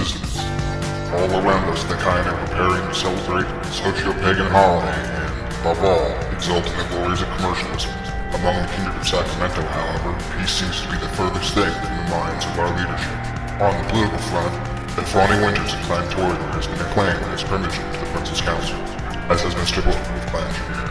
citizens. All around us, the kind are preparing to celebrate the socio-pagan holiday and, above all, exult in the glories of commercialism. Among the kindred of Sacramento, however, peace seems to be the furthest thing from the minds of our leadership. On the political front, Efrani Winters of Clan Toiler has been acclaimed as Primogen to the Primogen Council, as has Mr. Bolton of Clan Engineer.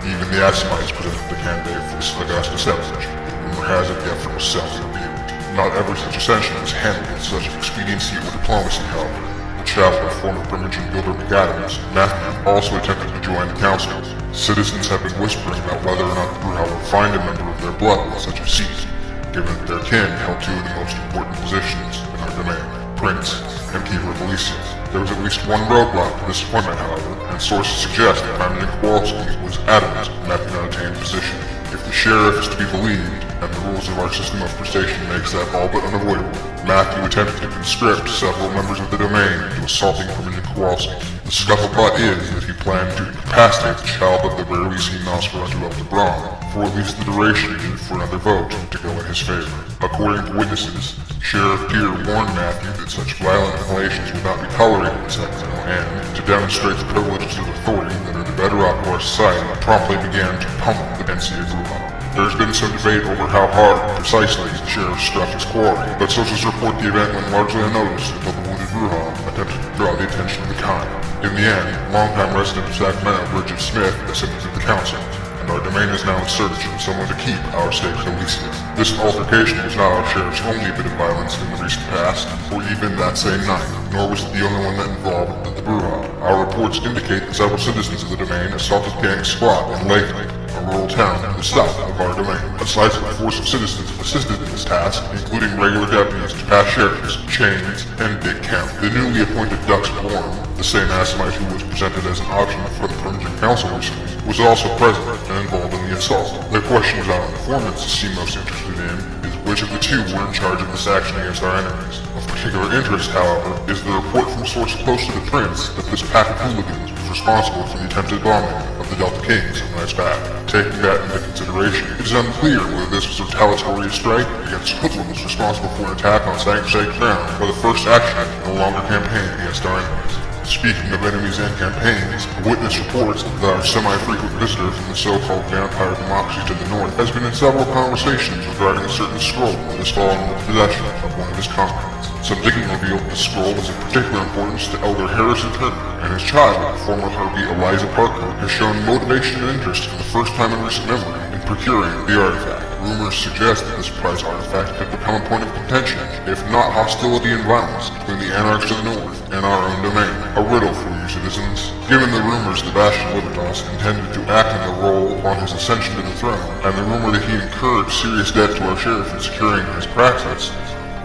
Even the Assamites presented the candidate for this august assemblage, but rumor has it the effort was self-revealed. Not every such ascension is handled with such expediency or diplomacy, however. The chaplain of former Primogen builder McAdams, Matthew, also attempted to join the council. Citizens have been whispering about whether or not the Brujah will find a member of their blood with such a seat, given that their kin held two of the most important positions in our domain, Prince and Keeper of Elysium. There was at least one roadblock to this appointment, however, and sources suggest that Primogen Council was adamant Matthew not attain the position. If the sheriff is to be believed, and the rules of our system of prestation makes that all but unavoidable, Matthew attempted to conscript several members of the domain into assaulting Primogen Council. The scuttlebutt is that he planned to incapacitate the child of the rarely seen Nosferatu of Lebron for at least the duration needed for another vote to go in his favor. According to witnesses, Sheriff Deere warned Matthew that such violent inhalations would not be tolerated in Sacramento, and, to demonstrate the privileges of authority that are the bedrock of our society, promptly began to pummel the NCA Brujah. There has been some debate over how hard, precisely, the sheriff struck his quarry, but sources report the event went largely unnoticed until the wounded Brujah attempted to draw the attention of the kind. In the end, longtime resident of Sacramento, Bridget Smith, ascended to the council, and our domain is now in search of someone to keep our state of Elysium. This altercation was not our sheriff's only bit of violence in the recent past, or even that same night, nor was it the only one that involved the Brujah. Our reports indicate that several citizens of the domain assaulted Gang Squat in Lakeland, a rural town in the south of our domain. A sizable force of citizens assisted in this task, including regular deputies to past sheriffs, Chains, and Big Count. The newly appointed Dux Born, the same Assamite who was presented as an option for the Primogen Council recently, was also present and involved in the assault. The question was our informants seem most interested in is which of the two were in charge of this action against our enemies. Of particular interest, however, is the report from a source close to the Prince that this pack of hooligans was responsible for the attempted bombing of the Delta Kings some nights back. Taking that into consideration, it is unclear whether this was a retaliatory strike against hoodlums responsible for an attack on sanctuary ground, or the first action in a longer campaign against our enemies. Speaking of enemies and campaigns, a witness reports that our semi-frequent visitor from the so-called vampire democracy to the north has been in several conversations regarding a certain scroll that has fallen into the possession of one of his comrades. Some digging revealed the scroll is of particular importance to Elder Harrison Turner, and his child, former Harpy Eliza Parker, has shown motivation and interest for the first time in recent memory in procuring the artifact. Rumors suggest that this prized artifact could become a point of contention, if not hostility and violence, between the Anarchs of the North and our own domain. A riddle for you citizens. Given the rumors that Bastion Libertas intended to act in the role upon his ascension to the throne, and the rumor that he incurred serious debt to our sheriff in securing his praxis,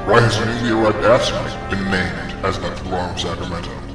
why has a newly arrived Assamite been named as the Alarm Sacramento?